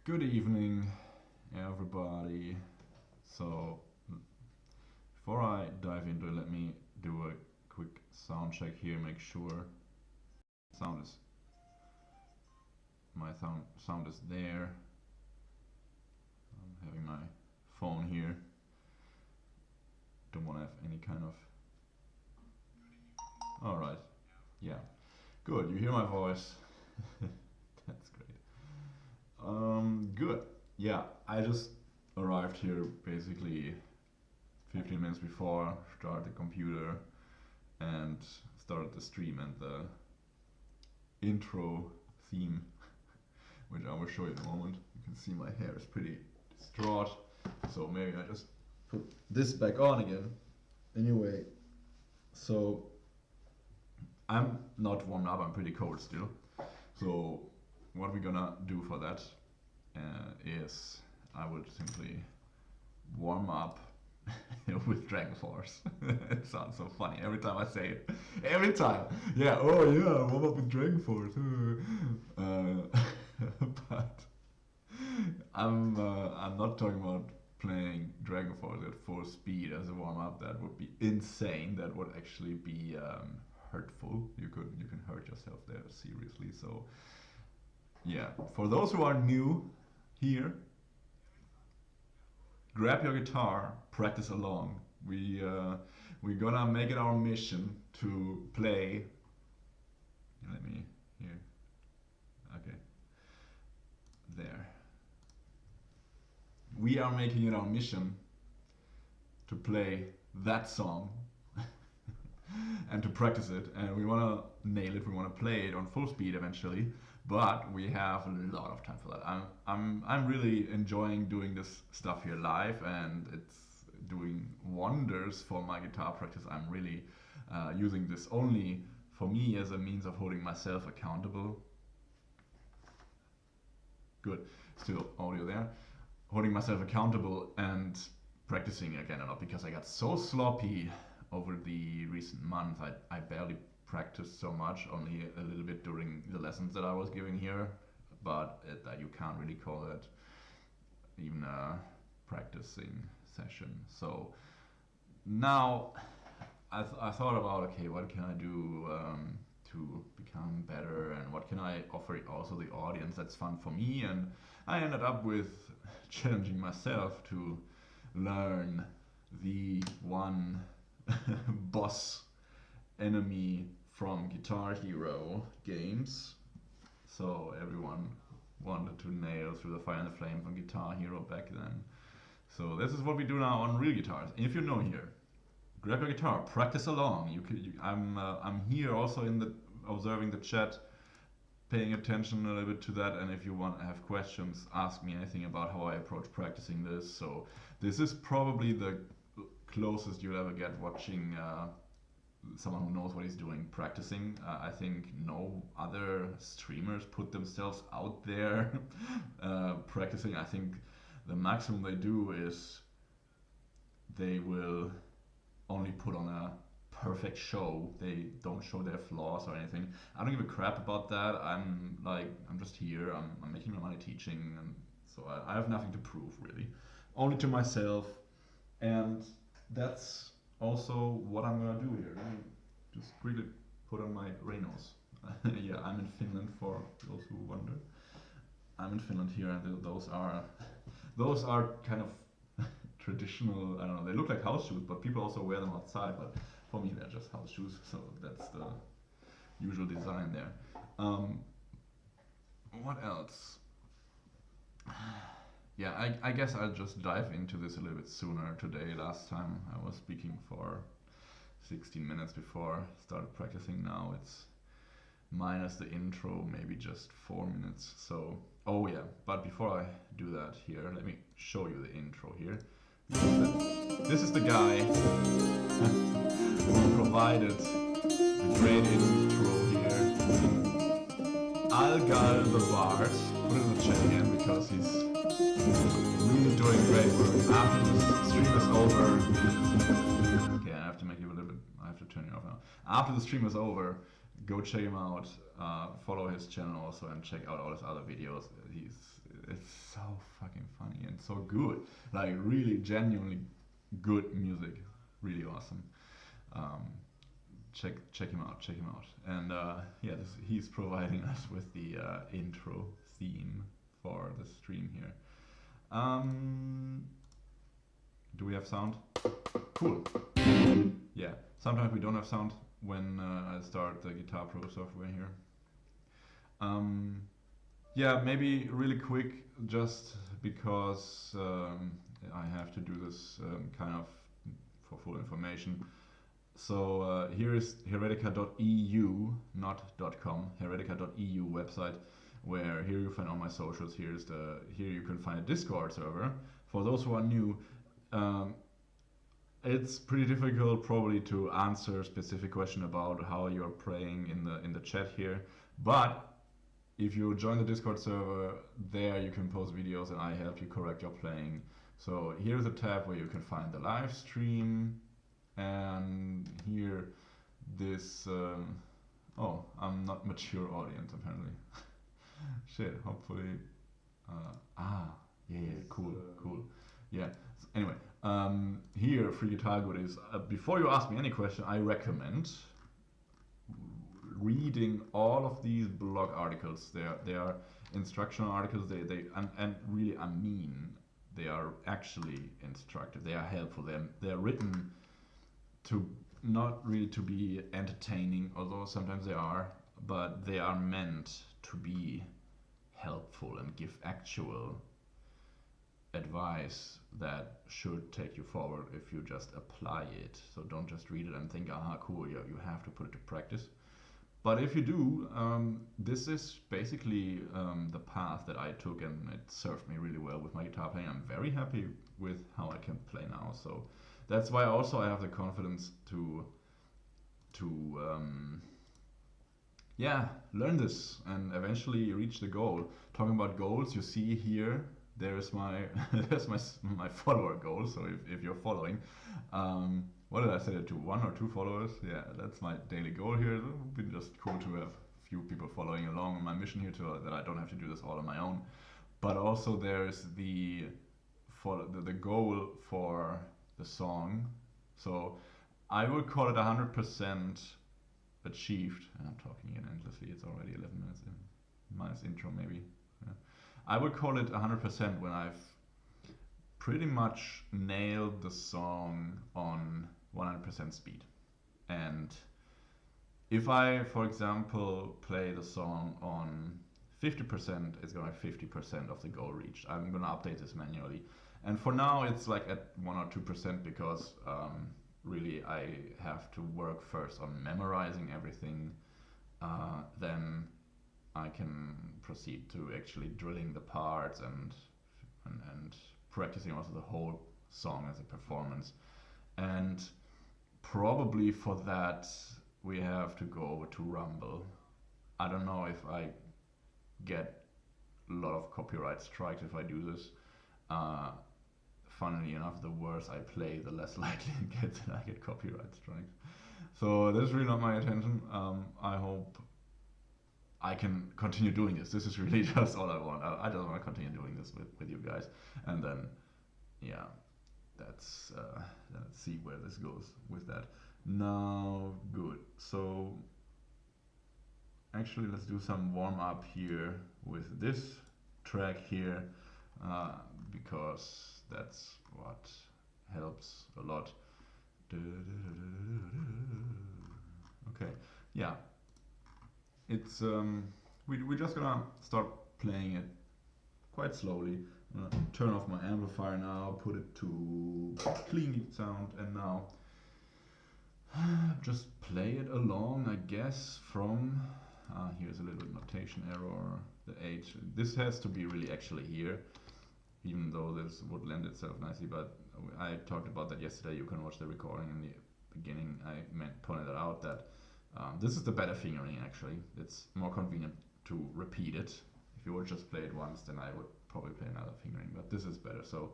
Good evening, everybody. So, before I dive into it, let me do a quick sound check here, make sure sound is my sound is there. I'm having my phone here. Don't want to have any kind of. All right, yeah, good. You hear my voice. That's great. Good. Yeah, I just arrived here basically 15 minutes before, started the computer and started the stream, and the intro theme, which I will show you in a moment. You can see my hair is pretty distraught, so maybe I just put this back on again. Anyway, so I'm not warmed up, I'm pretty cold still. So what we're gonna do for that is I would simply warm up with DragonForce. It sounds so funny every time I say it. Every time. Yeah, oh yeah, warm up with DragonForce. But I'm not talking about playing DragonForce at full speed as a warm up. That would be insane. That would actually be hurtful. You can hurt yourself there seriously. So yeah, for those who are new here, grab your guitar, practice along. We're gonna make it our mission to play. Let me here. Okay, there. We are making it our mission to play that song and to practice it, and we want to nail it. We want to play it on full speed eventually, but we have a lot of time for that. I'm really enjoying doing this stuff here live, and it's doing wonders for my guitar practice. I'm really using this only for me as a means of holding myself accountable. Good, still audio there. Holding myself accountable and practicing again a lot, because I got so sloppy over the recent month. I barely practiced so much, only a little bit during the lessons that I was giving here, but you can't really call it even a practicing session. So now I thought about, okay, what can I do to become better, and what can I offer also the audience that's fun for me? And I ended up with challenging myself to learn the one boss enemy from Guitar Hero games. So everyone wanted to nail Through the Fire and the Flame from Guitar Hero back then. So this is what we do now on real guitars. If you're new here, grab your guitar, practice along. I'm here also in the observing the chat, paying attention a little bit to that, and if you want to have questions, ask me anything about how I approach practicing this. So this is probably the closest you'll ever get watching someone who knows what he's doing practicing. I think no other streamers put themselves out there practicing. I think the maximum they do is they will only put on a perfect show. They don't show their flaws or anything. I don't give a crap about that. I'm just here. I'm making my money teaching, and so I have nothing to prove really. only to myself, and that's also what I'm gonna do here. Let me just really put on my Reynolds. Yeah, I'm in Finland for those who wonder. I'm in Finland here, and those are kind of traditional. I don't know. They look like house shoes, but people also wear them outside. But for me, they're just house shoes. So that's the usual design there. What else? Yeah, I guess I'll just dive into this a little bit sooner today. Last time I was speaking for 16 minutes before I started practicing. Now it's minus the intro, maybe just 4 minutes. So, oh yeah, but before I do that here, let me show you the intro here. This is the guy who provided the great intro here. Algal the Bard, put it in the chat again because he's really doing great work. After the stream is over, okay, I have to make you a little bit, I have to turn you off now. After the stream is over, go check him out, follow his channel also, and check out all his other videos. It's so fucking funny and so good, like really genuinely good music, really awesome. Check him out, and yeah, he's providing us with the intro theme for the stream here. Do we have sound? Cool. Yeah, sometimes we don't have sound when I start the Guitar Pro software here. Yeah, maybe really quick, just because I have to do this kind of for full information. So here is Heretica.eu, not .com, Heretica.eu website, where here you find all my socials. Here you can find a Discord server. For those who are new, it's pretty difficult probably to answer a specific question about how you're playing in the chat here, but if you join the Discord server, there you can post videos and I help you correct your playing. So here's a tab where you can find the live stream, and here this oh, I'm not mature audience apparently. Shit, hopefully yeah, cool. Yeah, so anyway, here free guitar goodies. Before you ask me any question, I recommend reading all of these blog articles. They are instructional articles. And really, I mean, they are actually instructive. They are helpful. They're written to not really to be entertaining, although sometimes they are, but they are meant to be helpful and give actual advice that should take you forward if you just apply it. So don't just read it and think, aha, cool, yeah, you have to put it to practice. But if you do, this is basically the path that I took, and it served me really well with my guitar playing. I'm very happy with how I can play now. So that's why also I have the confidence to yeah, learn this and eventually reach the goal. Talking about goals, you see here, there's my my follower goal. So if you're following, what did I set it to? 1 or 2 followers? Yeah, that's my daily goal here. It would be just cool to have a few people following along on my mission here, that I don't have to do this all on my own. But also there's the goal for the song. So I would call it 100% achieved. And I'm talking in endlessly. It's already 11 minutes in, minus intro maybe. Yeah. I would call it 100% when I've pretty much nailed the song on 100% speed. And if I, for example, play the song on 50%, it's gonna be 50% of the goal reached. I'm gonna update this manually. And for now, it's like at 1 or 2% because really I have to work first on memorizing everything. Then I can proceed to actually drilling the parts and practicing also the whole song as a performance. And probably for that we have to go over to Rumble. I don't know if I get a lot of copyright strikes if I do this. Funnily enough, the worse I play, the less likely I get copyright strikes. So this is really not my intention. I hope I can continue doing this. This is really just all I want. I just want to continue doing this with you guys. And then, yeah, that's let's see where this goes with that. Now, good. So actually, let's do some warm up here with this track here, because that's what helps a lot. Okay, yeah, it's we're just gonna start playing it quite slowly. I'm gonna turn off my amplifier now, put it to clean sound, and now just play it along, I guess, from here's a little notation error, the H. This has to be really actually here, even though this would lend itself nicely, but I talked about that yesterday. You can watch the recording in the beginning. I pointed out that this is the better fingering actually. It's more convenient to repeat it. If you would just play it once, then I would probably play another fingering, but this is better. So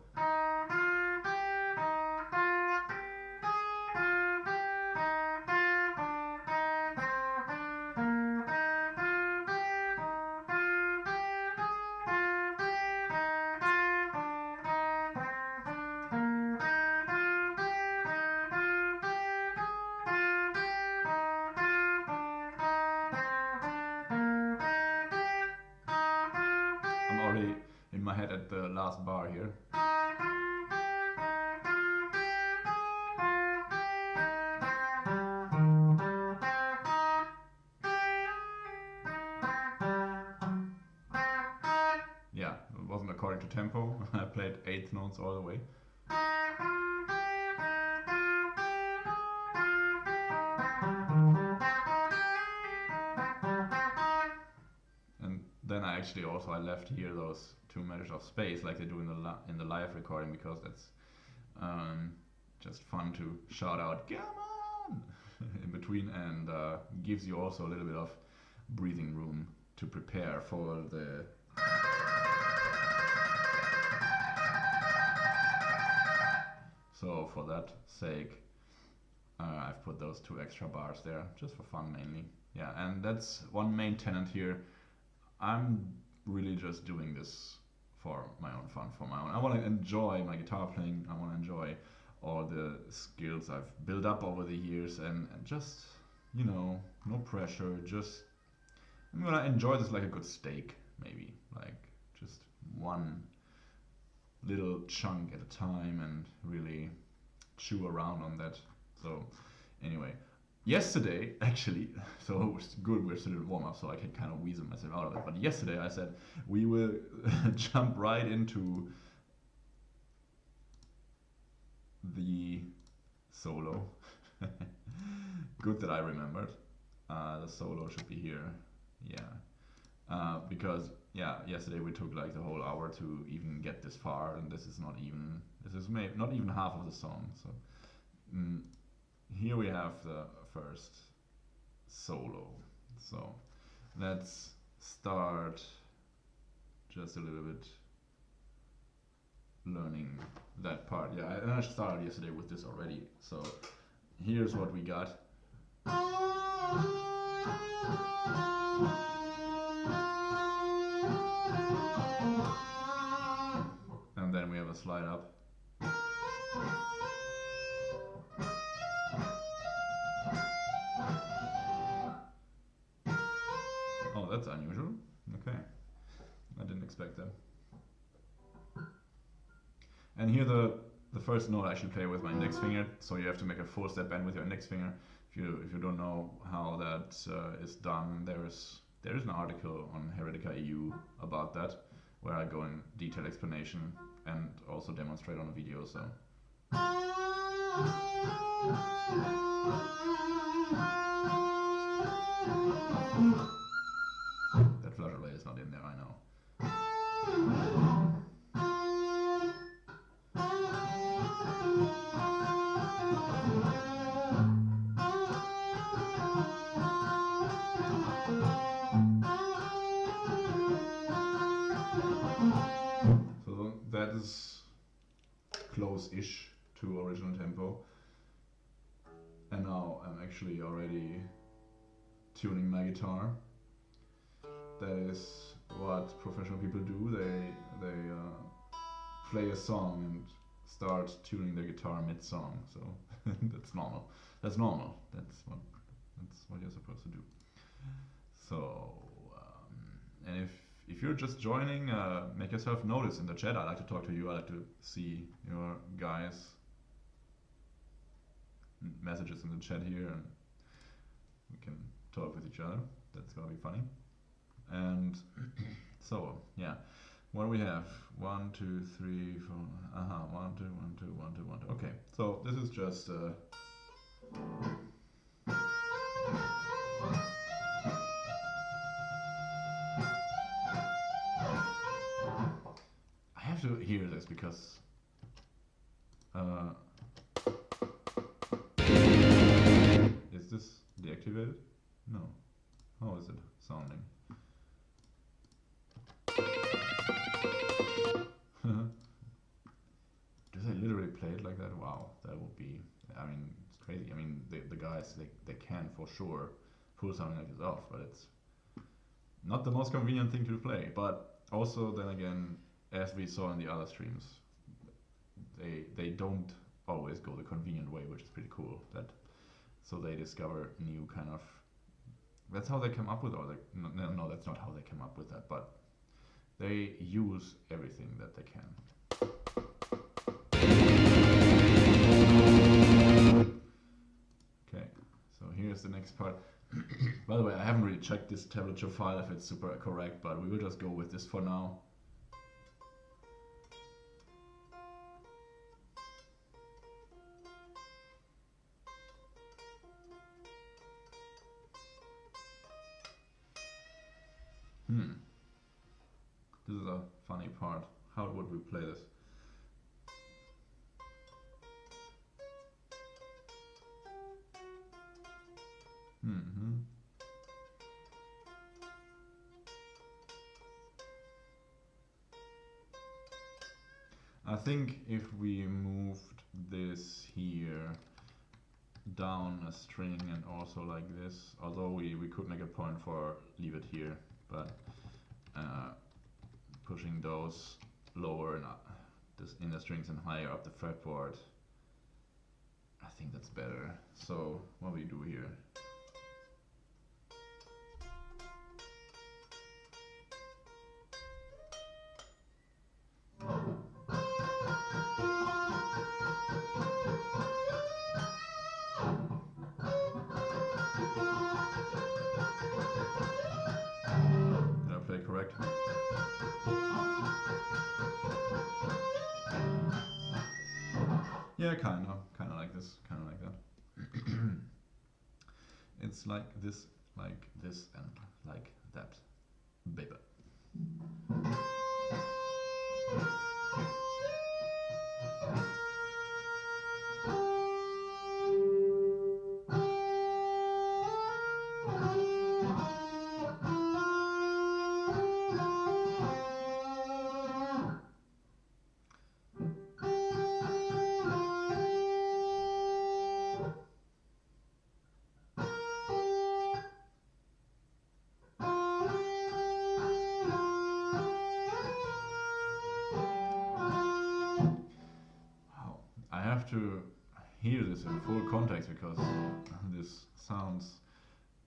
I'm already in my head at the last bar here. Yeah, it wasn't according to tempo. I played 8th notes all the way. And then I actually also I left here those 2 measures of space like they do in the live recording, because that's just fun to shout out "Come on!" in between, and gives you also a little bit of breathing room to prepare for the So for that sake, I've put those 2 extra bars there, just for fun mainly. Yeah, and that's one main tenet here. I'm really just doing this for my own fun, for my own. I want to enjoy my guitar playing. I want to enjoy all the skills I've built up over the years, and just, you know, no pressure. Just I'm gonna enjoy this like a good steak, maybe, like just one little chunk at a time and really chew around on that. So anyway, yesterday actually, so it's good we're still in warm up, so I can kind of weasel myself out of it. But yesterday I said we will jump right into the solo. Good that I remembered. The solo should be here. Yeah. Because yeah, yesterday we took like the whole hour to even get this far, and this is not even not even half of the song. So here we have the first solo. So let's start just a little bit learning that part. Yeah, and I started yesterday with this already. So here's what we got. And then we have a slide up. Oh, that's unusual. Okay, I didn't expect that. And here the first note I should play with my index finger, so you have to make a full step bend with your index finger. If you don't know how that is done, there is an article on HereticaEU about that, where I go in detailed explanation and also demonstrate on a video. So. That flageolet is not in there, I know. So that is close-ish to original tempo. And now I'm actually already tuning my guitar. That is what professional people do. They play a song and start tuning the guitar mid-song, so that's normal. That's normal. That's what you're supposed to do. So, and if you're just joining, make yourself notice in the chat. I like to talk to you. I like to see your guys' messages in the chat here, and we can talk with each other. That's gonna be funny. And so, yeah. What do we have? 1, 2, 3, 4. 1, 2, 1, 2, 1, 2, 1, 2. Okay, so this is just. I have to hear this because. Is this deactivated? No. How is it sounding? Do they literally play it like that? Wow, that would be. I mean, it's crazy. I mean, the guys they can for sure pull something like this off, but it's not the most convenient thing to play. But also, then again, as we saw in the other streams, they don't always go the convenient way, which is pretty cool. So they discover new kind of. That's how they come up with all the. No, that's not how they come up with that, but they use everything that they can. Okay, so here's the next part. By the way, I haven't really checked this tablature file if it's super correct, but we will just go with this for now. This is a funny part. How would we play this? I think if we moved this here down a string and also like this, although we could make a point for leave it here, but pushing those lower and this in the strings and higher up the fretboard, I think that's better. So what we do here. Did I play correct? Yeah, kind of like this, kind of like that. It's like this, and like that, baby. To hear this in full context because this sounds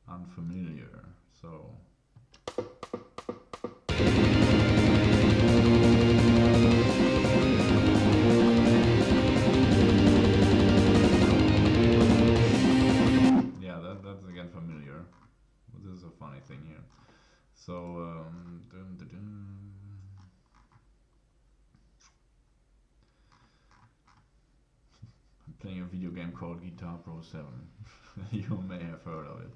unfamiliar. So yeah, that's again familiar. But this is a funny thing here. So playing a video game called Guitar Pro 7. You may have heard of it.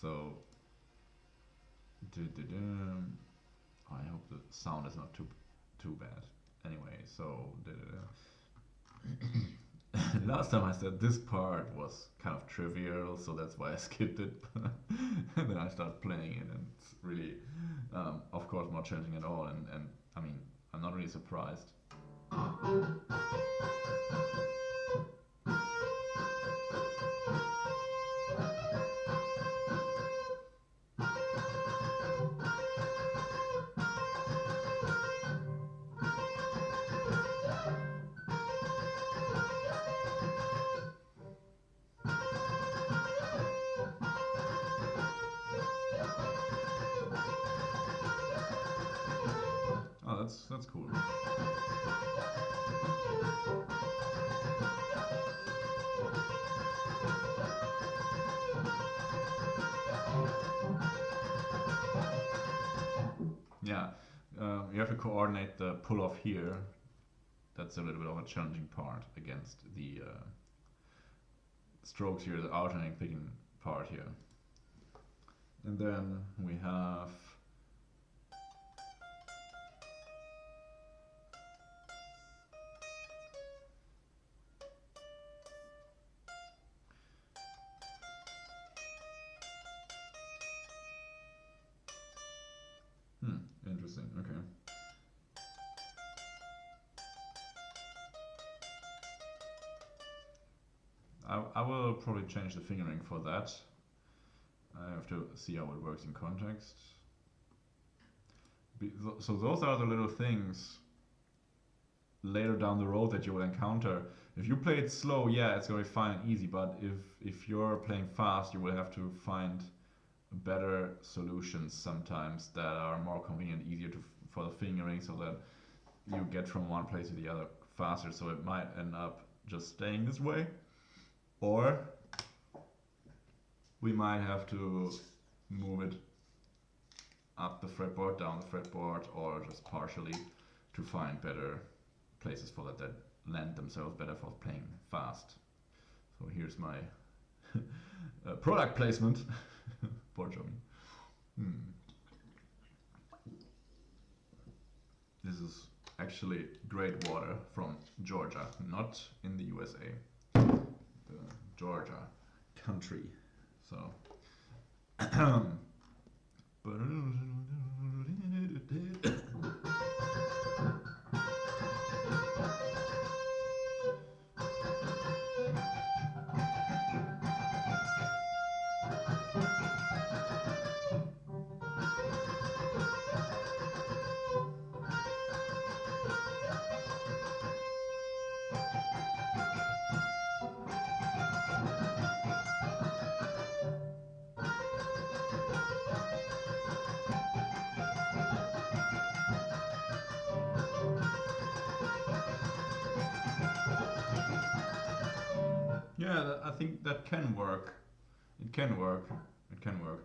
So, I hope the sound is not too bad. Anyway, so last time I said this part was kind of trivial, so that's why I skipped it. And then I started playing it, and it's really, of course, not challenging at all. And I mean, I'm not really surprised. that's cool. Yeah, you have to coordinate the pull off here. That's a little bit of a challenging part against the strokes here, the alternating picking part here. And then we have interesting, okay. I will probably change the fingering for that. I have to see how it works in context. So those are the little things later down the road that you will encounter. If you play it slow, yeah, it's going to be fine and easy, but if you're playing fast, you will have to find better solutions sometimes that are more convenient, easier for the fingering, so that you get from one place to the other faster. So it might end up just staying this way, or we might have to move it up the fretboard, down the fretboard, or just partially to find better places for that lend themselves better for playing fast. So here's my product placement. Poor Johnny. This is actually great water from Georgia, not in the USA. The Georgia country. So. Yeah, I think that can work. It can work. It can work.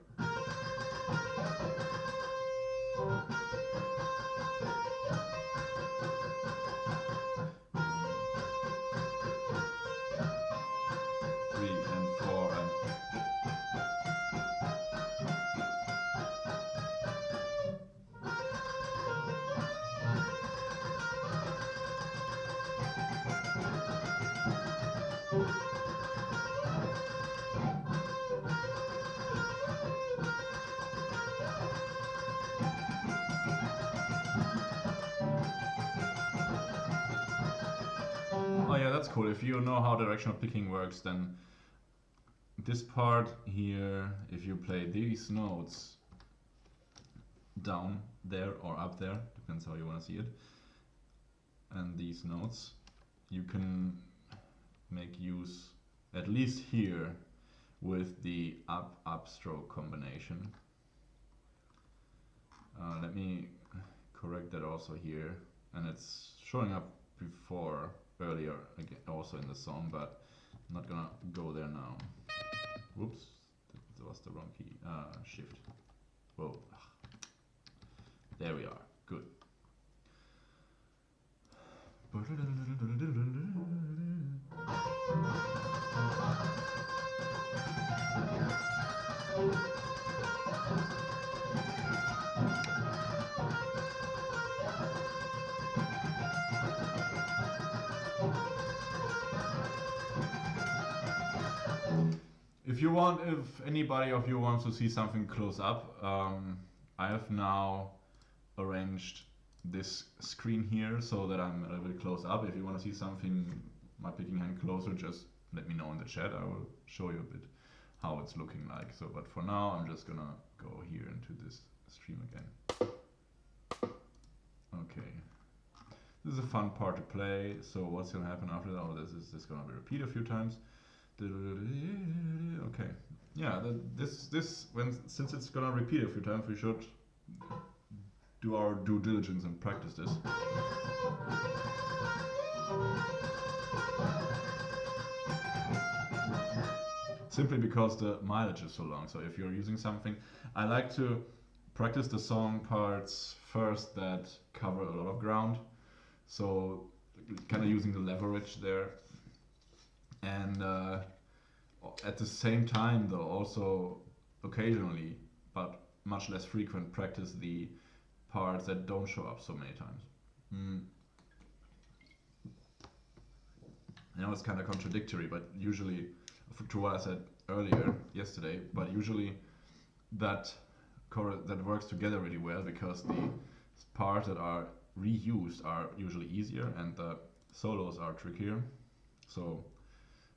Oh yeah, that's cool. If you know how directional picking works, then this part here, if you play these notes down there or up there, depends how you want to see it, and these notes, you can make use, at least here, with the up stroke combination. Let me correct that also here, and it's showing up before earlier again, also in the song, but I'm not gonna go there now. Whoops, that was the wrong key. Shift. Whoa. There we are. Good. If anybody of you wants to see something close up, I have now arranged this screen here so that I'm a little bit close up. If you want to see something, my picking hand closer, just let me know in the chat. I will show you a bit how it's looking like. So, but for now, I'm just gonna go here into this stream again. Okay. This is a fun part to play. So what's gonna happen after that? Oh, this is gonna be repeated a few times. Okay. Yeah, since it's gonna repeat a few times, we should do our due diligence and practice this. Simply because the mileage is so long. So if you're using something, I like to practice the song parts first that cover a lot of ground. So kind of using the leverage there. And at the same time though, also occasionally, but much less frequent, practice the parts that don't show up so many times. I know it's kind of contradictory, but usually, to what I said earlier, yesterday, but usually that works together really well, because the parts that are reused are usually easier and the solos are trickier. So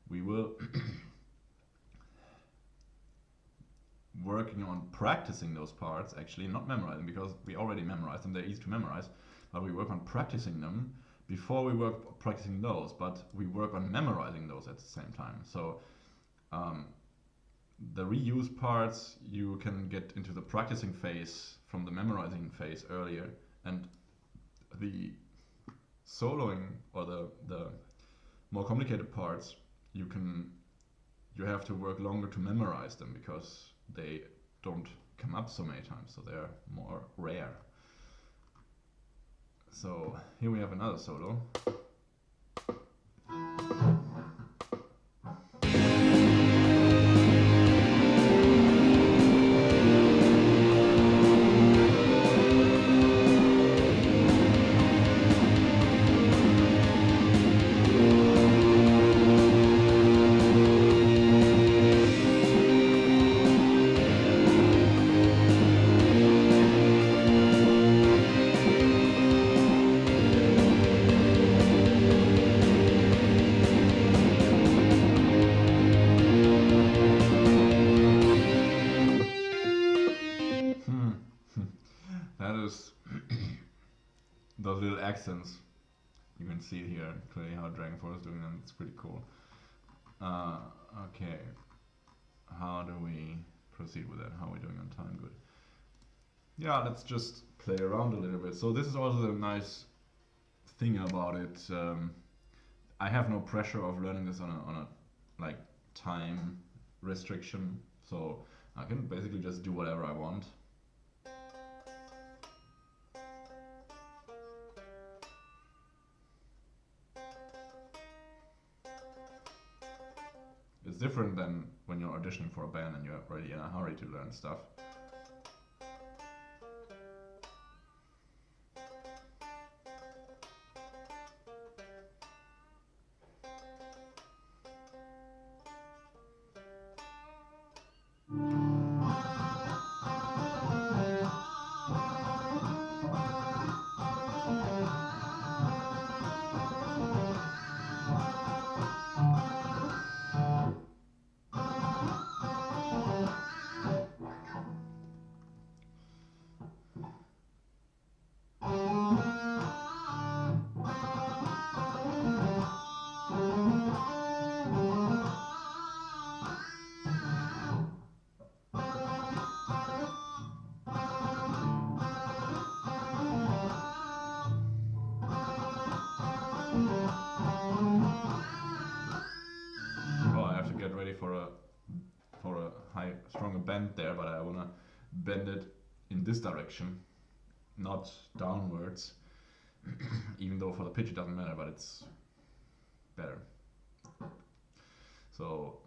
we will working on practicing those parts, actually, not memorizing, because we already memorized them, they're easy to memorize, but we work on practicing them before we work practicing those, but we work on memorizing those at the same time. So the reuse parts, you can get into the practicing phase from the memorizing phase earlier, and the soloing or the more complicated parts, you have to work longer to memorize them, because they don't come up so many times, so they're more rare. So here we have another solo. That is those little accents. You can see here clearly how DragonForce is doing them. It's pretty cool. Okay, how do we proceed with that? How are we doing on time? Good. Yeah, let's just play around a little bit. So this is also the nice thing about it. I have no pressure of learning this on a like time restriction, so I can basically just do whatever I want. It's different than when you're auditioning for a band and you're already in a hurry to learn stuff. For a high, stronger bend there, but I wanna bend it in this direction, not downwards. Even though for the pitch it doesn't matter, but it's better. So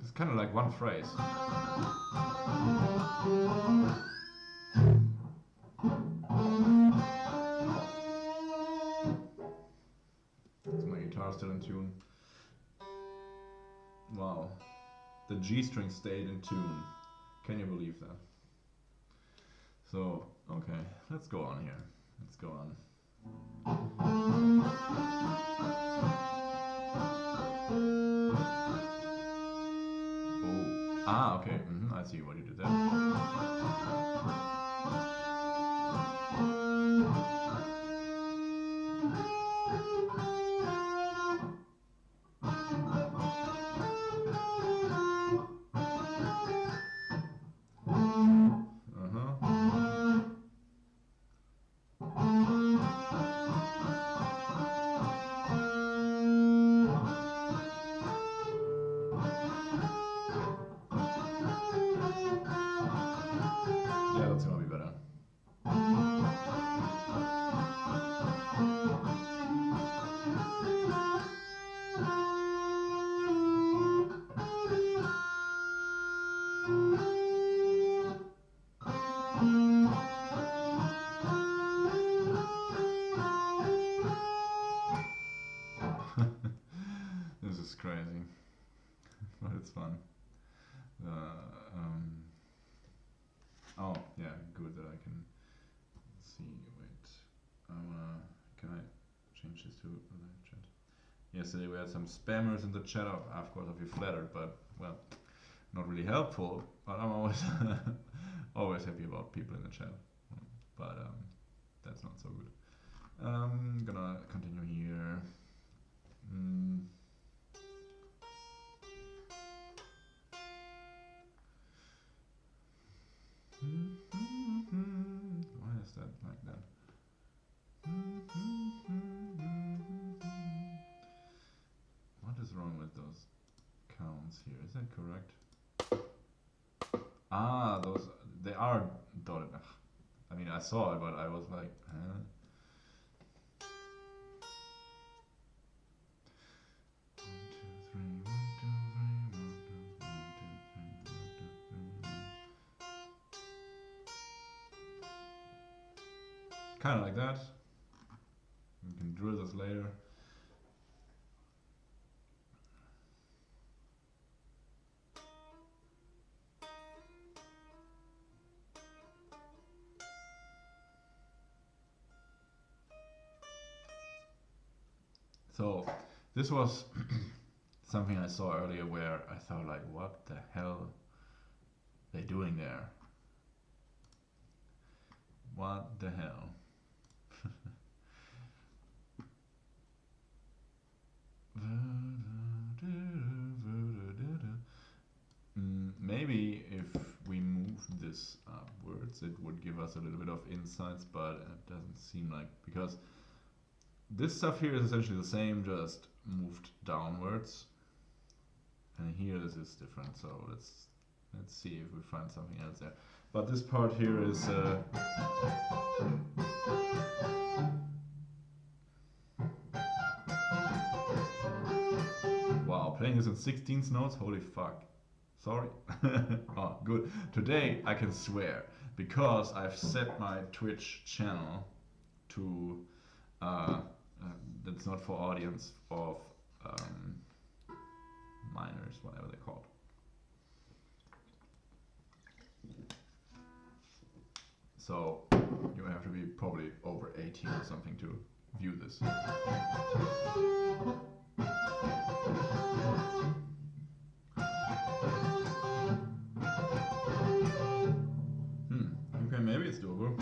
it's kind of like one phrase. Is my guitar still in tune? Wow. The G string stayed in tune. Can you believe that? So, okay, let's go on here. Let's go on. Oh, okay, I I see what you did there. Yeah, that's gonna be better. This is crazy, but it's fun. Oh, yeah, good that I can see. Wait, can I change this to live chat? Yesterday we had some spammers in the chat. Of course, I feel flattered, but well, not really helpful. But I'm always always happy about people in the chat. But that's not so good. Gonna continue here. Why is that like that? What is wrong with those counts here? Is that correct? Ah, those, they are dotted. I mean, I saw it, but I was like, huh? Kind of like that. We can drill this later. So this was something I saw earlier where I thought like, what the hell are they doing there? What the hell? Maybe if we move this upwards, it would give us a little bit of insights, but it doesn't seem like, because this stuff here is essentially the same, just moved downwards, and here this is different. So let's see if we find something else there. But this part here is wow, playing this in 16th notes, holy fuck. Sorry. Oh, good. Today I can swear, because I've set my Twitch channel to that's not for audience of minors, whatever they're called. So you have to be probably over 18 or something to view this. Okay, maybe it's doable.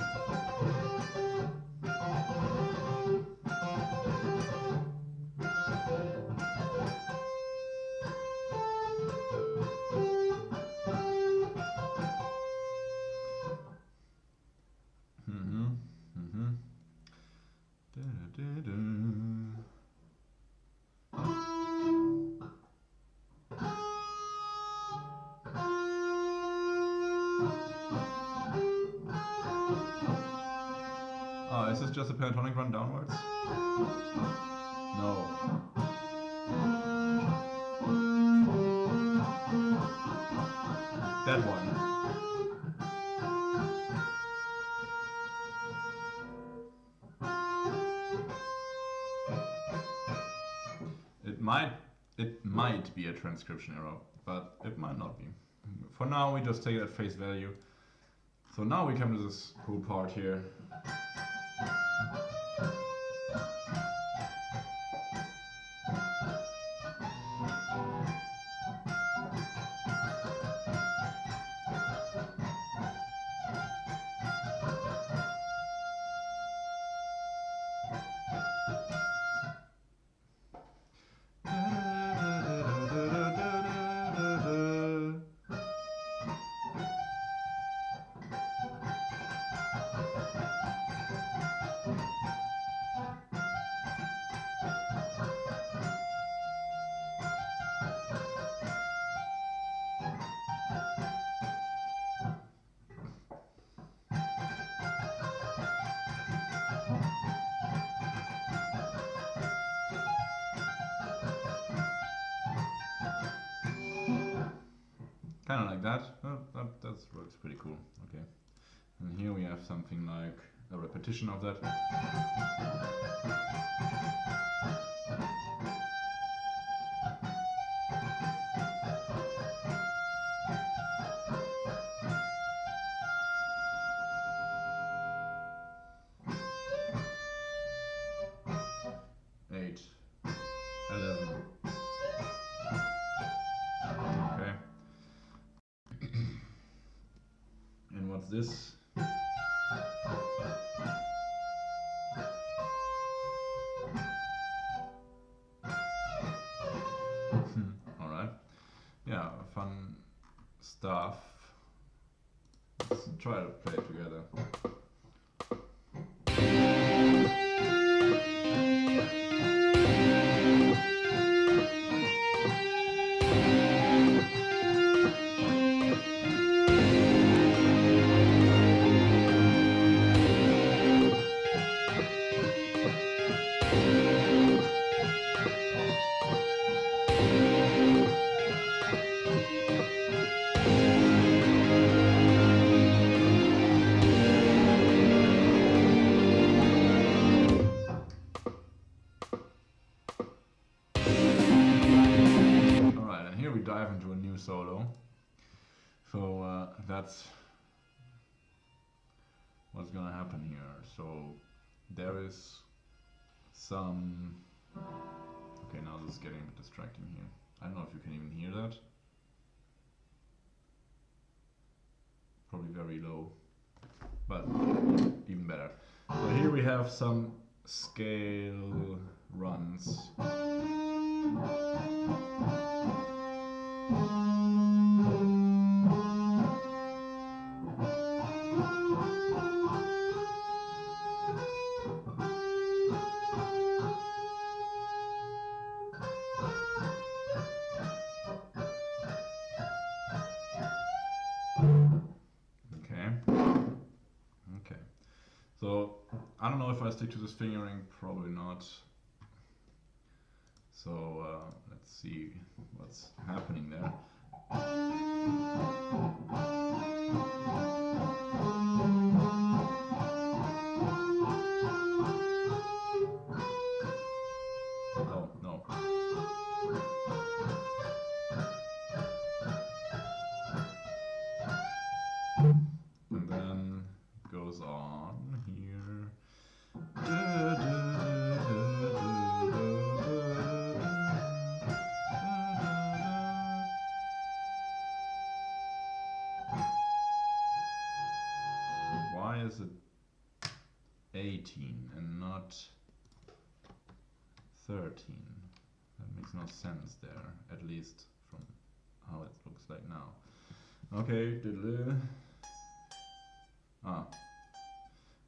Oh, is this just a pentatonic run downwards? No. That one. It might be a transcription error, but it might not be. For now, we just take it at face value. So now we come to this cool part here. kind of like that. That works pretty cool. Okay, and here we have something like a repetition of that. Eight, 11. Okay. And what's this? Alright. Yeah, fun stuff. Let's try to play it together. Dive into a new solo. So that's what's gonna happen here. So there is some... Okay, now this is getting a bit distracting here. I don't know if you can even hear that. Probably very low, but even better. So here we have some scale runs. Okay. So I don't know if I stick to this fingering, probably not. So let's see what's happening there. Oh, no. And then goes on here. Why is it 18 and not 13? That makes no sense there, at least from how it looks like now. Okay,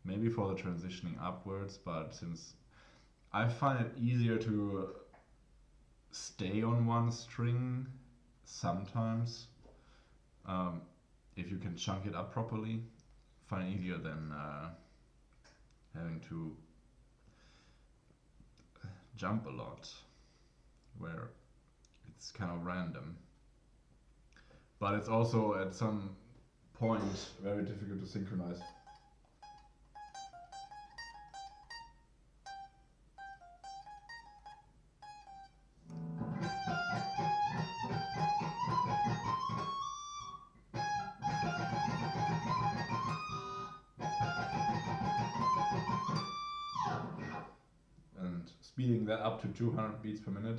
maybe for the transitioning upwards, but since I find it easier to stay on one string sometimes, if you can chunk it up properly, find it easier than having to jump a lot, where it's kind of random. But it's also at some point very difficult to synchronize. And speeding that up to 200 beats per minute.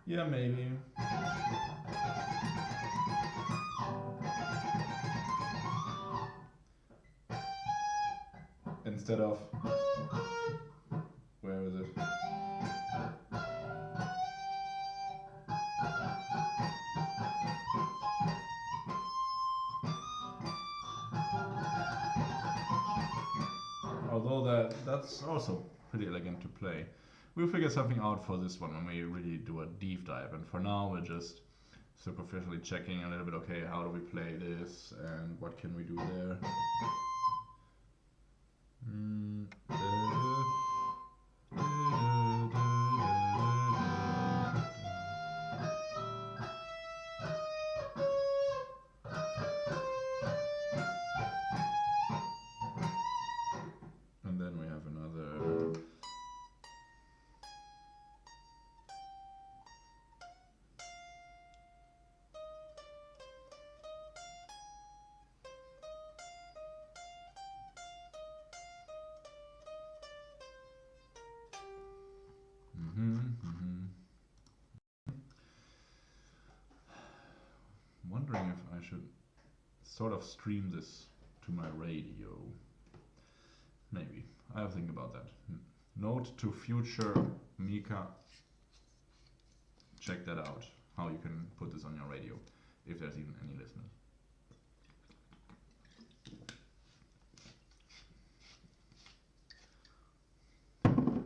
Yeah, maybe. Instead of... Where is it? Although that's also pretty elegant to play. We'll figure something out for this one when we really do a deep dive, and for now we're just superficially checking a little bit, okay, how do we play this and what can we do there. wondering if I should sort of stream this to my radio. Maybe. I have to think about that. Note to future Mika. Check that out. How you can put this on your radio, if there's even any listeners.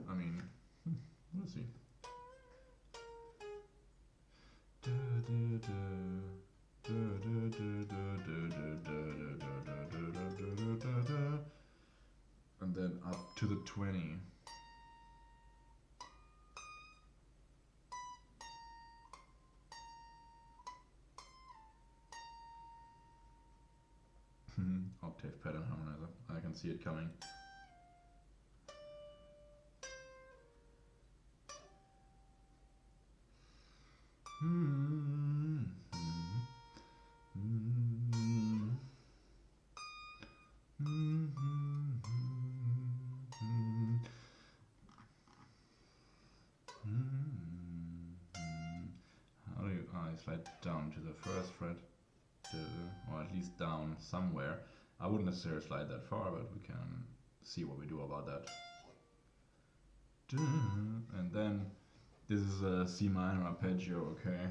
I mean, we'll see. And then up to the 20. Octave pattern harmonizer. I can see it coming. How do you... I slide down to the first fret, or at least down somewhere. I wouldn't necessarily slide that far, but we can see what we do about that. And then this is a C minor arpeggio, okay?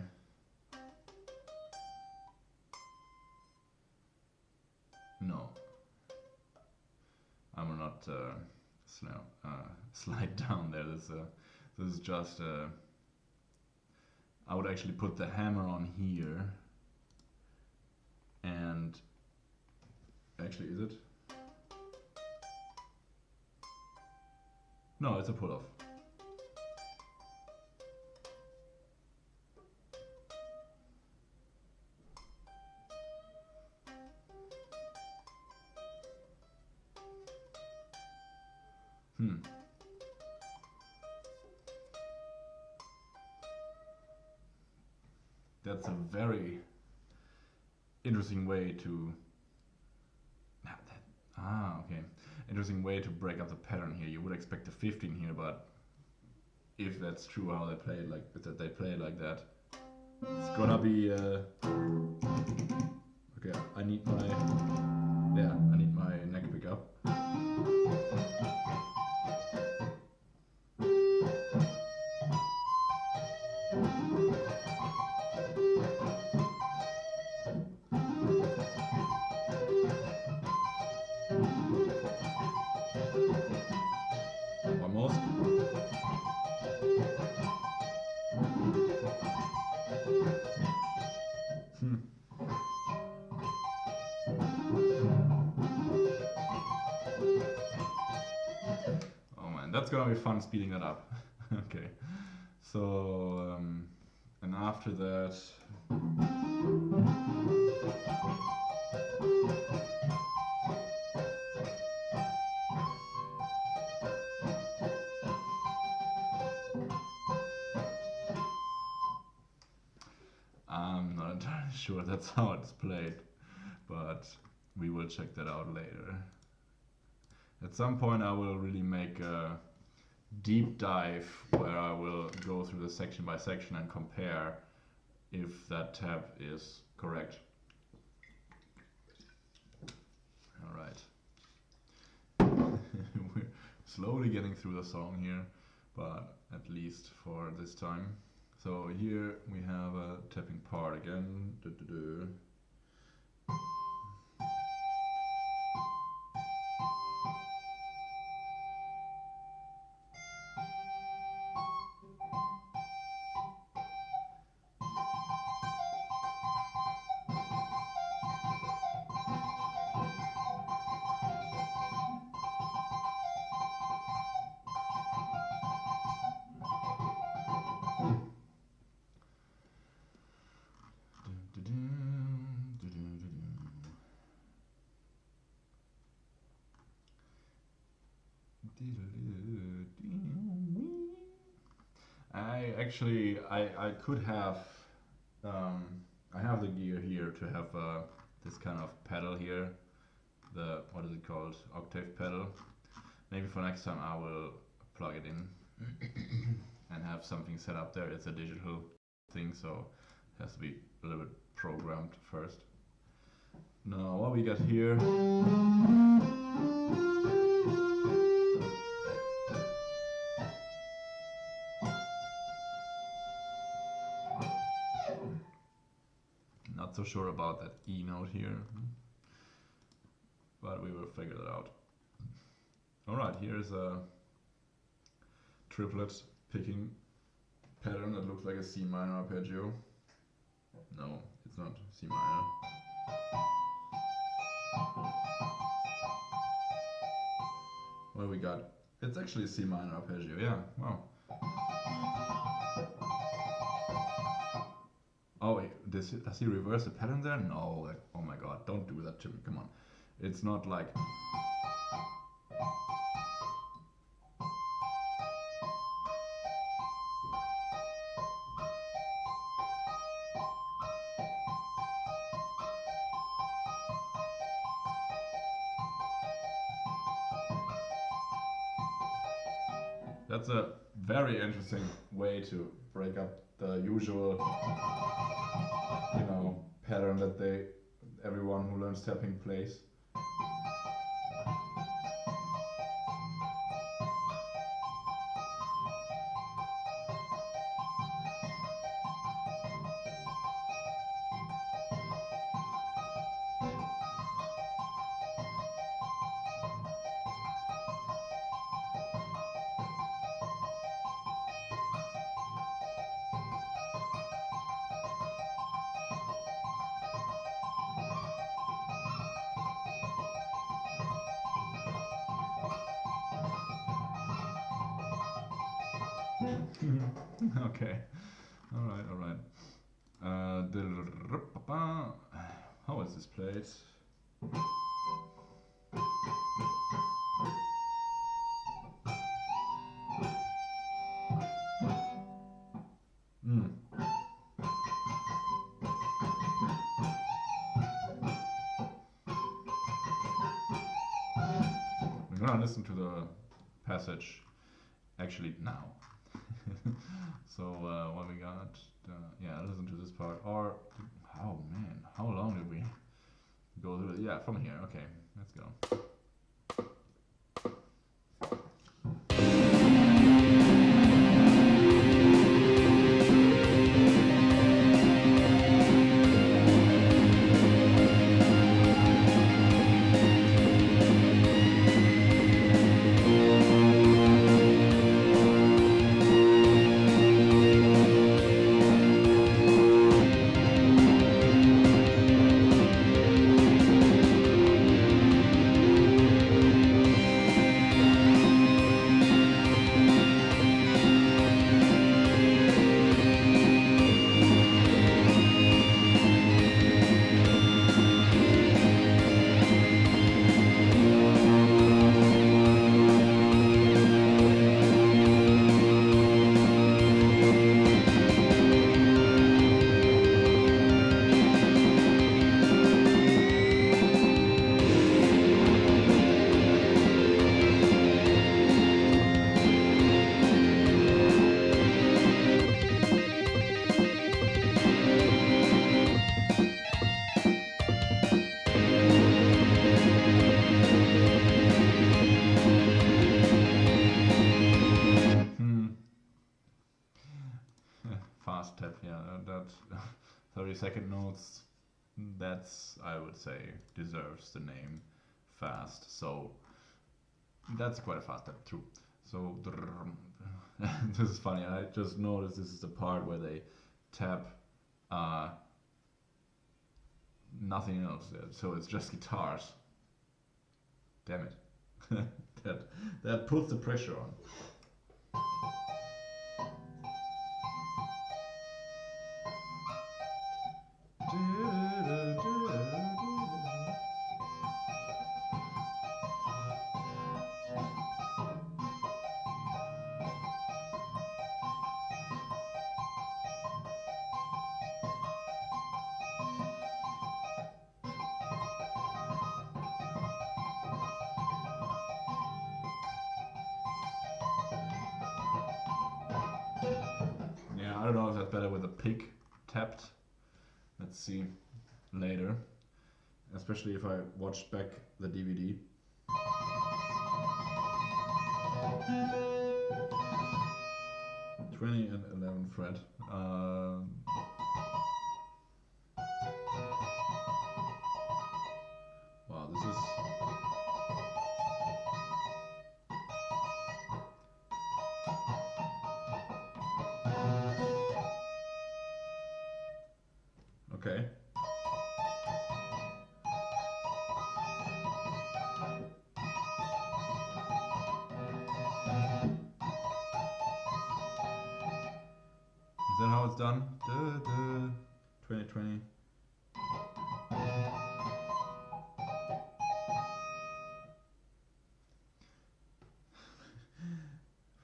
No, I will not slide down there. This is just I would actually put the hammer on here, and actually, is it? No, it's a pull-off. That's a very interesting way to... okay. Interesting way to break up the pattern here. You would expect a 15 here, but if that's true how they play it like that, it's gonna be okay. I need my neck pickup. Almost. Oh man, that's gonna be fun speeding that up. Okay, so and after that. I'm not entirely sure that's how it's played, but we will check that out later. At some point I will really make a deep dive where I will go through the section by section and compare if that tab is correct. Alright. We're slowly getting through the song here, but at least for this time. So here we have a tapping part again. I could have I have the gear here to have this kind of pedal here, the what is it called, octave pedal. Maybe for next time I will plug it in and have something set up there. It's a digital thing, so it has to be a little bit programmed first. Now what we got here. Not so sure about that E note here, but we will figure that out. Alright, here's a triplet picking pattern that looks like a C minor arpeggio. No, it's not C minor. What we got? It's actually a C minor arpeggio, yeah, wow. Oh, wait, does he reverse the pattern there? No, like, oh my god, don't do that to me, come on. It's not like... That's a very interesting way to break up the usual, you know, pattern that everyone who learns tapping plays. Okay, alright, alright. How is this played? We're gonna listen to the passage actually now. So what we got? Yeah, listen to this part. Or oh man, how long did we go through it? Yeah, from here. Okay, let's go. Fast tap, yeah, that 30-second notes, that's, I would say, deserves the name fast. So that's quite a fast tap too. So this is funny, I just noticed this is the part where they tap nothing else, so it's just guitars. Damn it. that puts the pressure on. I don't know if that's better with a pick tapped Let's see later, especially if I watch back the DVD. #20 and 11 fret. Wow, this is. Okay. Is that how it's done? 2020.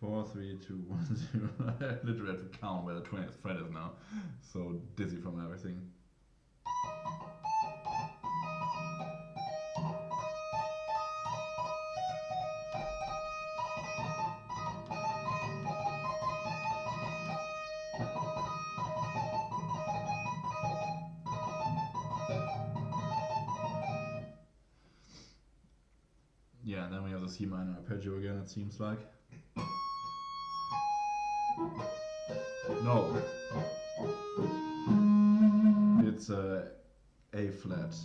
Four, 3, 2, 1, 0. I literally have to count where the 20th fret is now. So dizzy from everything. Yeah, and then we have the C minor arpeggio again, it seems like. No. It's A flat.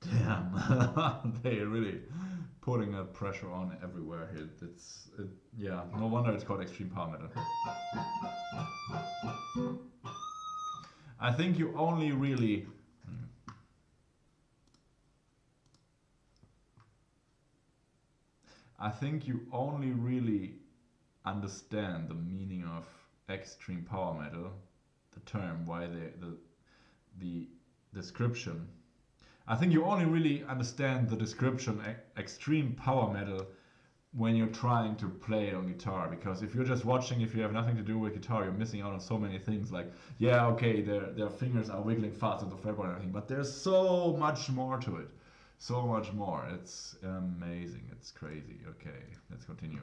Damn, they really putting a pressure on everywhere here. Yeah, no wonder it's called extreme power metal. I think you only really understand the meaning of extreme power metal, the term, why the description. I think you only really understand the description extreme power metal when you're trying to play it on guitar, because if you're just watching, if you have nothing to do with guitar, you're missing out on so many things. Like, yeah, okay, their fingers are wiggling fast on the fretboard and everything, but there's so much more to it. So much more. It's amazing. It's crazy. Okay, let's continue.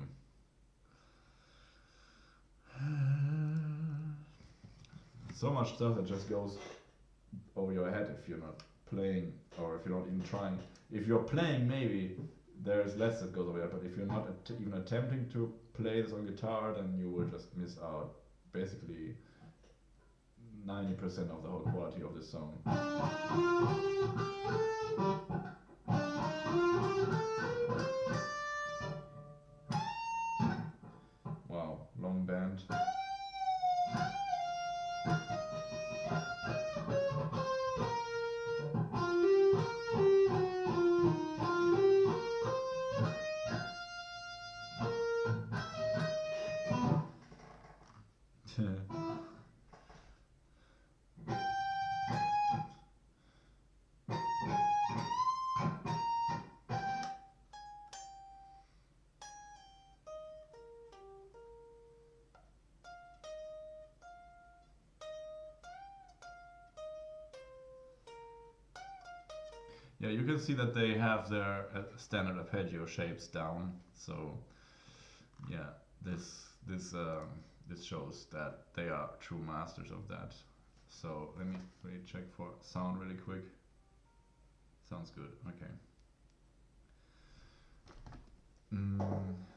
So much stuff that just goes over your head if you're not playing, or if you're not even trying. If you're playing, maybe there's less that goes over your head, but if you're not even attempting to play this on guitar, then you will just miss out basically 90% of the whole quality of this song. Wow, long band. Yeah, you can see that they have their standard arpeggio shapes down. So, yeah, this shows that they are true masters of that. So let me check for sound really quick. Sounds good. Okay.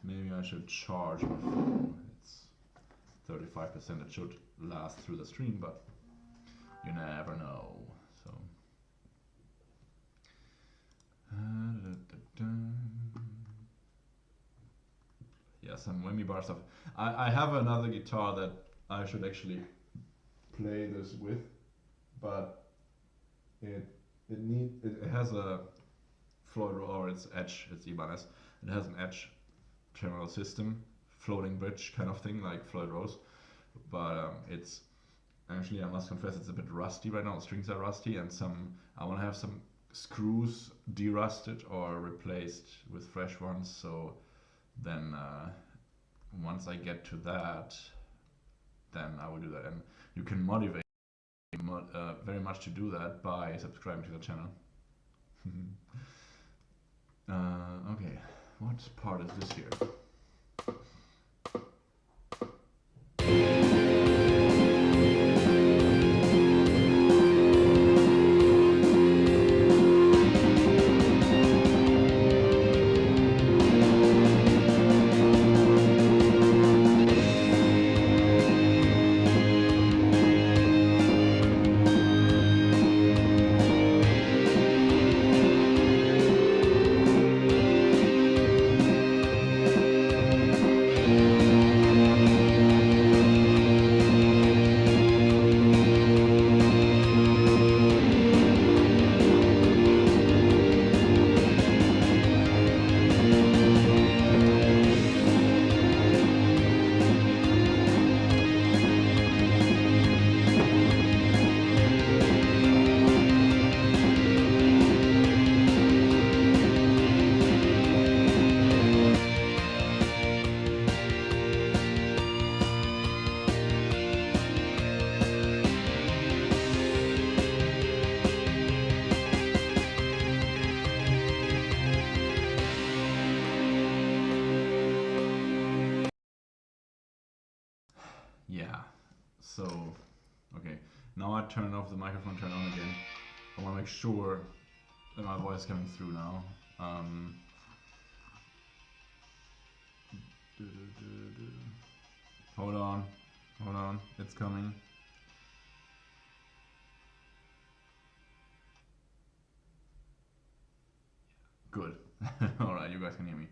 Maybe I should charge my phone. It's 35%. It should last through the stream, but you never know. So. Yeah, some whammy bar stuff. I have another guitar that I should actually play this with, but it has a Floyd, or it's Edge, it's Ibanez. It has an Edge terminal system, floating bridge kind of thing, like Floyd Rose. But it's actually, I must confess, it's a bit rusty right now. The strings are rusty, and I want to have some screws derusted or replaced with fresh ones. So then once I get to that, then I will do that. And you can motivate very much to do that by subscribing to the channel. Okay, what part is this here? Yeah, so, okay, now I turn off the microphone, turn on again. I want to make sure that my voice is coming through now. Hold on, it's coming. Good. Alright, you guys can hear me.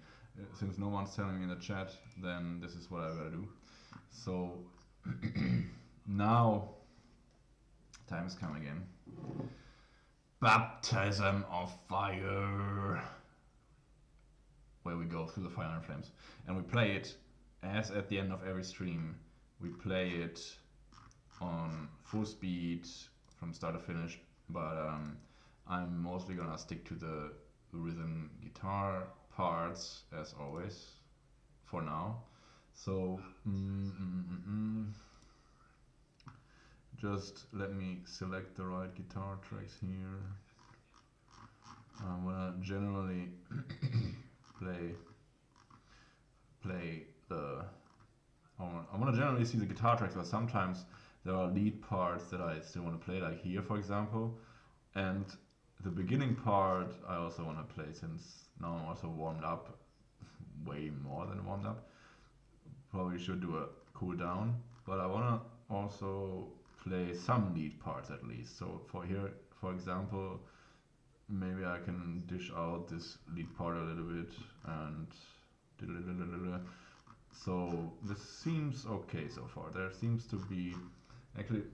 Since no one's telling me in the chat, then this is what I gotta do. So, now, time has come again. Baptism of fire! Where we go through the fire and flames. And we play it, as at the end of every stream, we play it on full speed from start to finish, but I'm mostly gonna stick to the rhythm guitar parts as always, for now. So, just let me select the right guitar tracks here. I'm gonna generally play the. I want to generally see the guitar tracks, but sometimes there are lead parts that I still want to play, like here, for example, and the beginning part I also want to play, since now I'm also warmed up, way more than warmed up. Probably should do a cool down, but I want to also play some lead parts at least. So for here, for example, maybe I can dish out this lead part a little bit, and so this seems okay so far. There seems to be, actually,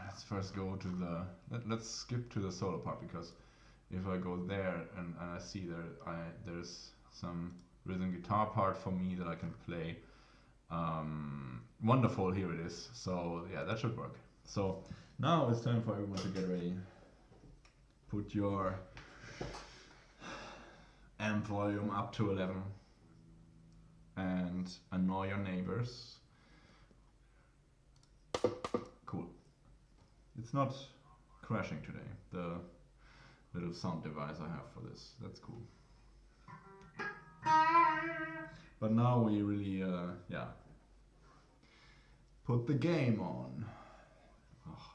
let's first go to the, let's skip to the solo part, because if I go there and I see there's some rhythm guitar part for me that I can play. Wonderful, here it is. So yeah, that should work. So now it's time for everyone to get ready. Put your amp volume up to 11 and annoy your neighbors. Cool. It's not crashing today, the little sound device I have for this. That's cool. But now we really, yeah, put the game on. Oh,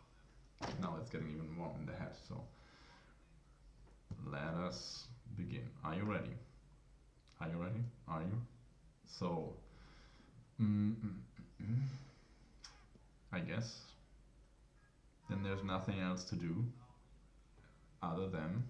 now it's getting even warm in the head, so let us begin. Are you ready? Are you ready? Are you? So, I guess then there's nothing else to do other than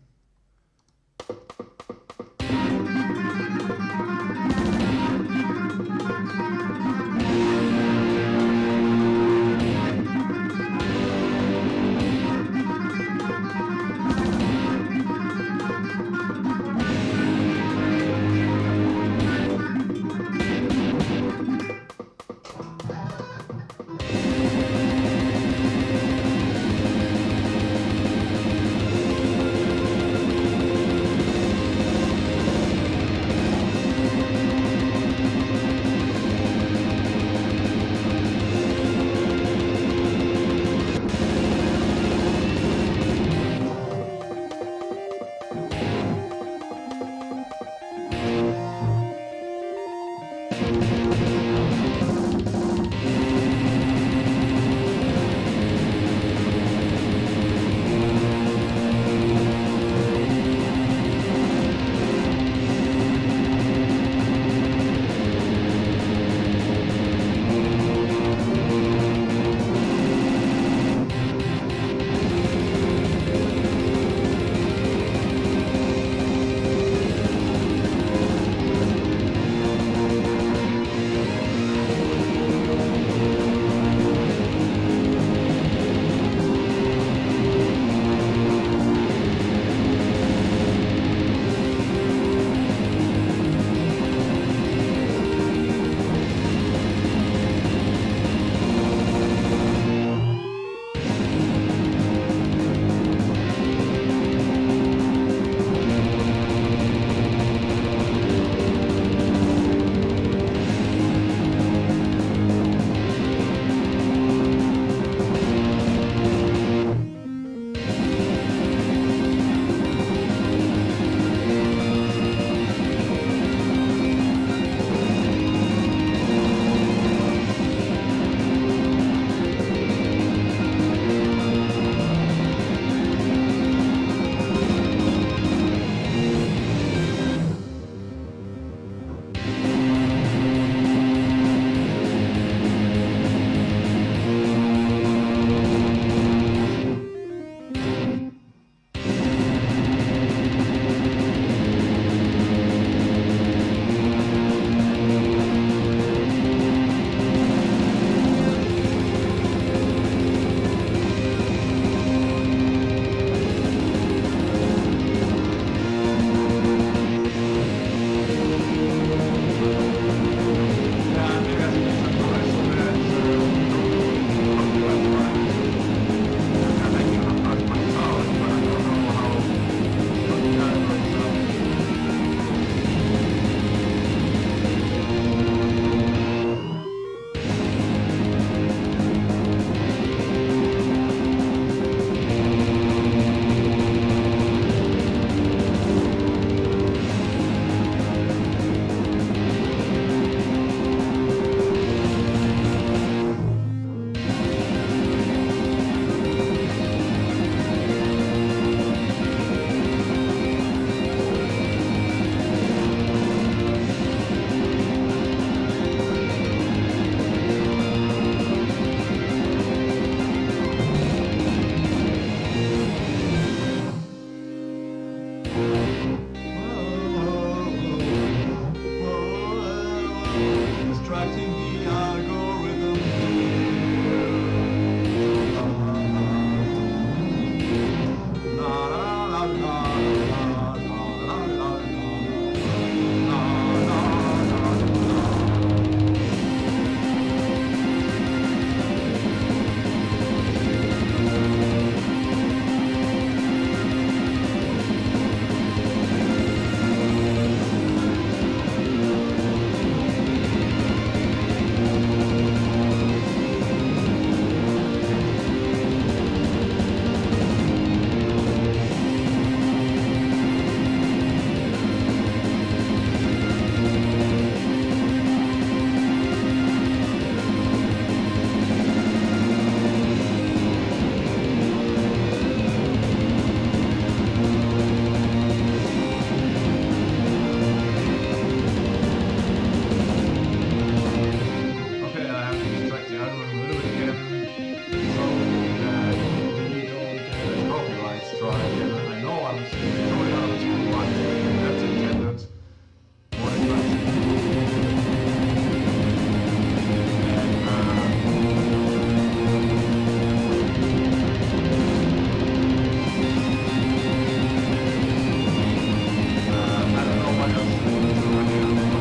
sometimes show it out to what that's intended. More I don't know what else to do. I mean,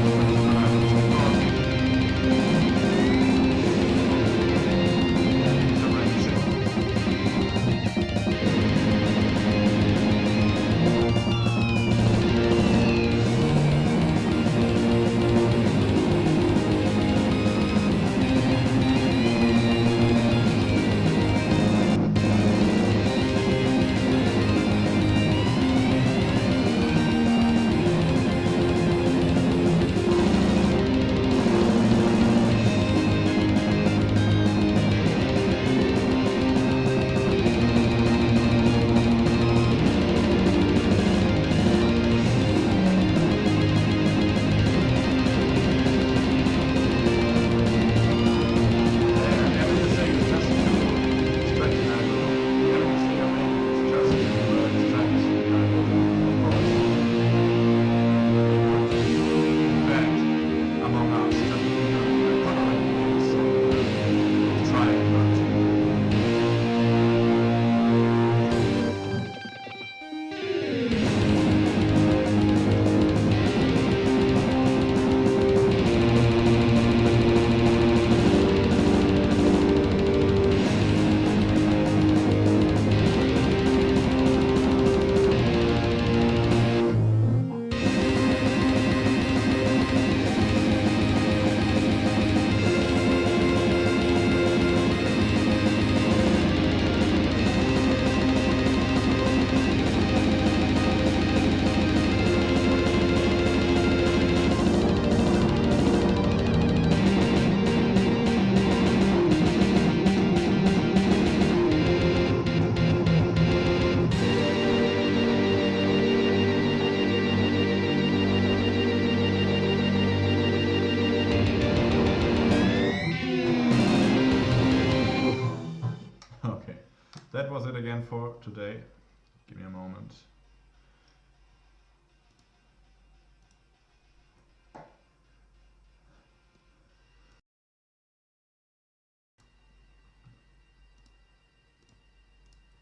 that was it again for today. Give me a moment.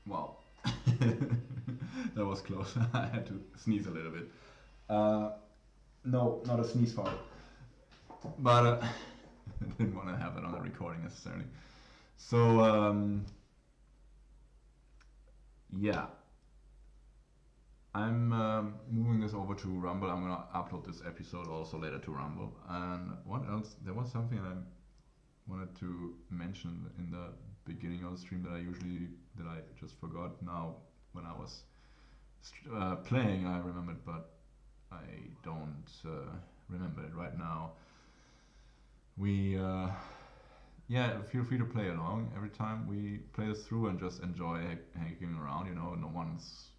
Wow. That was close. I had to sneeze a little bit. No, not a sneeze fart. But I didn't want to have it on the recording necessarily. So, yeah. I'm moving this over to Rumble. I'm gonna upload this episode also later to Rumble. And what else? There was something I wanted to mention in the beginning of the stream that I just forgot. Now, when I was playing, I remembered, but I don't remember it right now. We yeah, feel free to play along every time we play this through and just enjoy hanging around. You know, no one's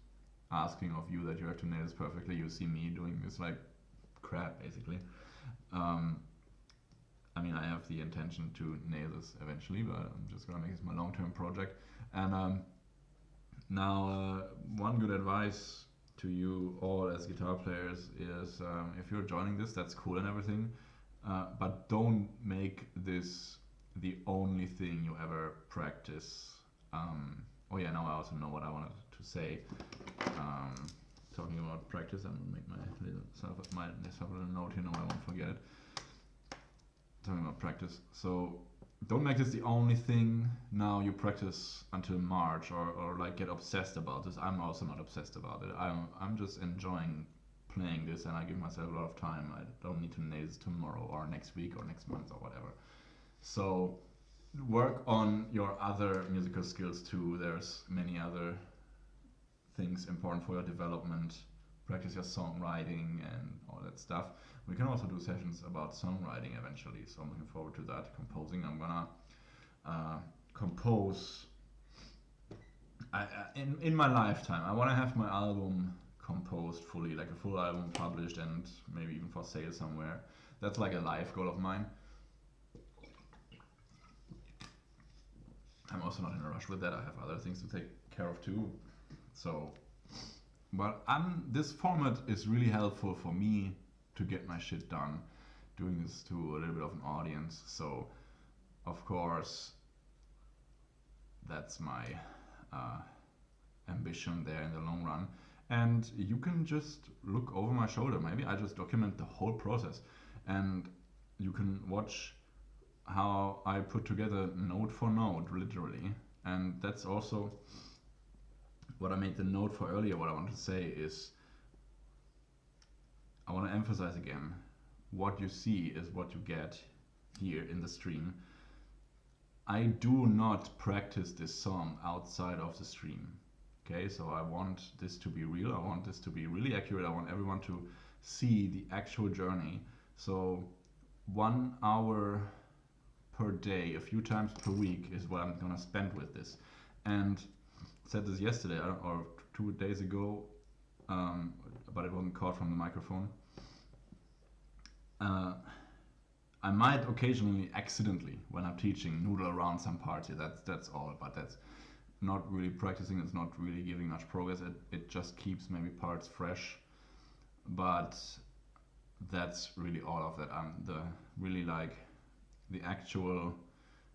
asking of you that you have to nail this perfectly. You see me doing this like crap, basically. I mean, I have the intention to nail this eventually, but I'm just gonna make this my long-term project. And now, one good advice to you all as guitar players is if you're joining this, that's cool and everything, but don't make this the only thing you ever practice. Oh yeah, now I also know what I wanted to say. Talking about practice, I'm gonna make myself a little note here, no I won't forget it. Talking about practice. So don't make this the only thing now you practice until March or like get obsessed about this. I'm also not obsessed about it. I'm just enjoying playing this and I give myself a lot of time. I don't need to nail this tomorrow or next week or next month or whatever. So work on your other musical skills too. There's many other things important for your development. Practice your songwriting and all that stuff. We can also do sessions about songwriting eventually, so I'm looking forward to that. Composing, I'm gonna compose in my lifetime. I want to have my album composed fully, like a full album published and maybe even for sale somewhere. That's like a life goal of mine. I'm also not in a rush with that. I have other things to take care of too. So but this format is really helpful for me to get my shit done, doing this to a little bit of an audience. So, of course, that's my ambition there in the long run. And you can just look over my shoulder. Maybe I just document the whole process, and you can watch how I put together node for node, literally. And that's also what I made the note for earlier. What I want to say is, I want to emphasize again, what you see is what you get here in the stream. I do not practice this song outside of the stream. Okay, so I want this to be real. I want this to be really accurate. I want everyone to see the actual journey. So 1 hour per day, a few times per week, is what I'm gonna spend with this. And I said this yesterday or 2 days ago, but it wasn't caught from the microphone. I might occasionally accidentally, when I'm teaching, noodle around some parts here. That's all, but that's not really practicing. It's not really giving much progress. It just keeps maybe parts fresh, but that's really all of that. Really like the actual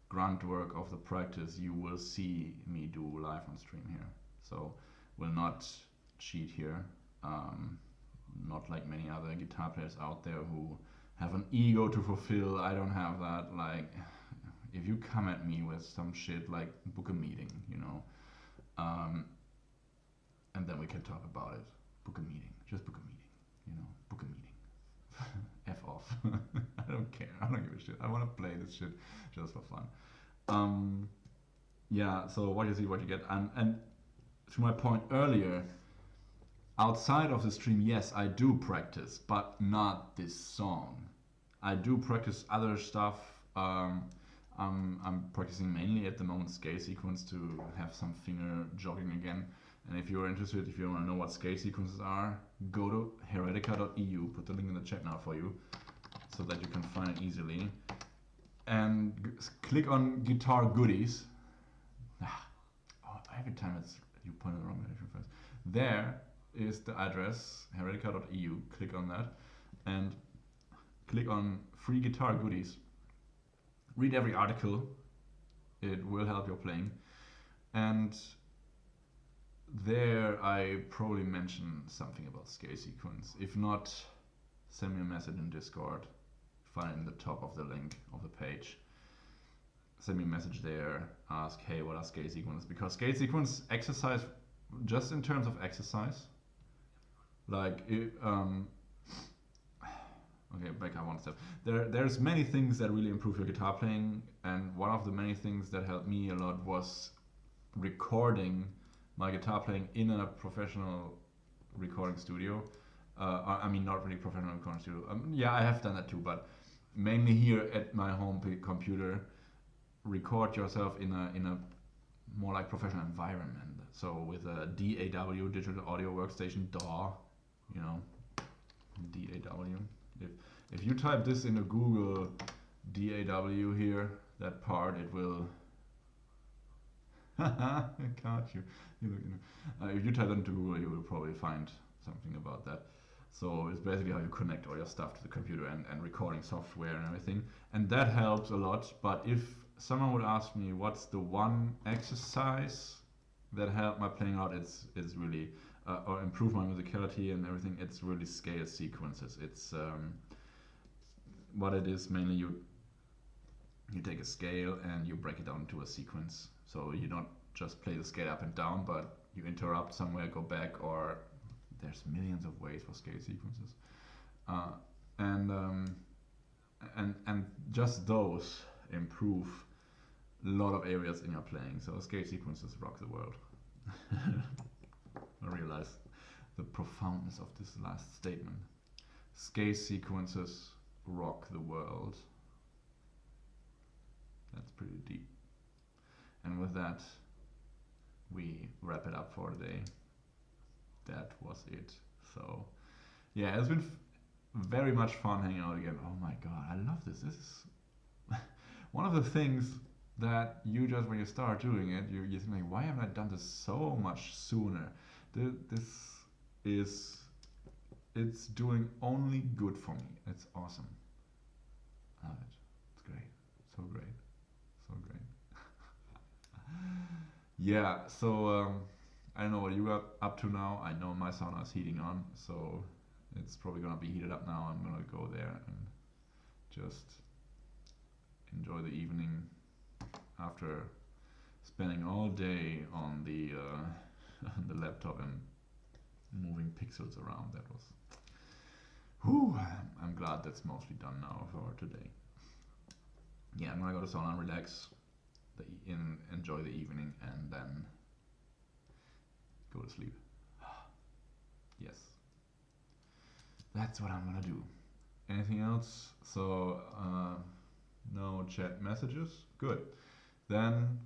grunt work of the practice. You will see me do live on stream here. So will not cheat here. Not like many other guitar players out there who have an ego to fulfill. I don't have that. Like, if you come at me with some shit, like, book a meeting, you know, and then we can talk about it. Book a meeting. Just book a meeting, you know. Book a meeting. F off. I don't care. I don't give a shit. I want to play this shit just for fun. Yeah, so what you see, what you get. And to my point earlier, outside of the stream, yes, I do practice, but not this song. I do practice other stuff. I'm practicing mainly at the moment scale sequence to have some finger jogging again. And if you're interested, if you want to know what scale sequences are, go to Heretica.eu, put the link in the chat now for you, so that you can find it easily. And click on guitar goodies. Every time you point in the wrong direction first. There is the address, Heretica.eu. Click on that and click on free guitar goodies. Read every article. It will help your playing. And there I probably mention something about scale sequence. If not, send me a message in Discord. Find it in the top of the link of the page. Send me a message there. Ask, hey, what are scale sequences? Because scale sequence exercise, just in terms of exercise, like okay, back up one step. There's many things that really improve your guitar playing, and one of the many things that helped me a lot was recording my guitar playing in a professional recording studio. I mean, not really professional recording studio. Yeah, I have done that too, but mainly here at my home computer. Record yourself in a more like professional environment. So with a DAW, digital audio workstation, DAW, you know, DAW. If you type this into Google DAW here, that part, it will. Can't you? If you type into Google, you will probably find something about that. So it's basically how you connect all your stuff to the computer and recording software and everything. And that helps a lot. But if someone would ask me what's the one exercise that helped my playing out, it's really or improve my musicality and everything, it's really scale sequences. It's what it is mainly, you take a scale and you break it down into a sequence. So you don't just play the scale up and down, but you interrupt somewhere, go back, or there's millions of ways for scale sequences. And just those improve a lot of areas in your playing. So scale sequences rock the world. I realize the profoundness of this last statement. Scale sequences rock the world. That's pretty deep. And with that, we wrap it up for today. That was it. So yeah, it's been very much fun hanging out again. Oh my god, I love this. This is one of the things that you just, when you start doing it, you think like, why haven't I done this so much sooner? This is, it's doing only good for me. It's awesome. I love it. It's great. So great. So great. Yeah, so I don't know what you got up to now. I know my sauna is heating on, so it's probably gonna be heated up now. I'm gonna go there and just enjoy the evening after spending all day on the on the laptop and moving pixels around. That was, whew, I'm glad that's mostly done now for today. Yeah, I'm gonna go to sauna and relax, enjoy the evening, and then go to sleep. Yes, that's what I'm gonna do. Anything else? So, no chat messages? Good. Then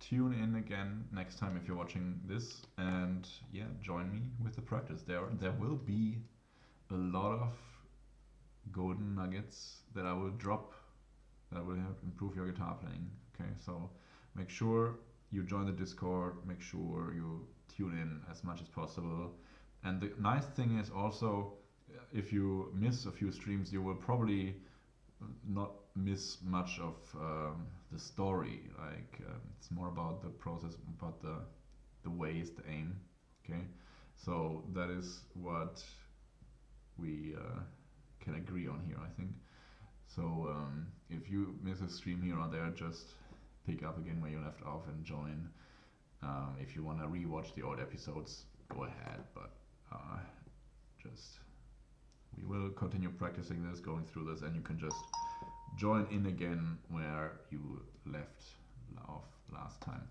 tune in again next time if you're watching this, and yeah, join me with the practice. There will be a lot of golden nuggets that I will drop that will help improve your guitar playing. Okay, so make sure you join the Discord, make sure you tune in as much as possible. And the nice thing is also, if you miss a few streams, you will probably not miss much of the story. Like it's more about the process, about the ways, the aim. Okay, so that is what we can agree on here, I think. So if you miss a stream here or there, just pick up again where you left off and join. If you want to rewatch the old episodes, go ahead. But just we will continue practicing this, going through this, and you can just join in again where you left off last time.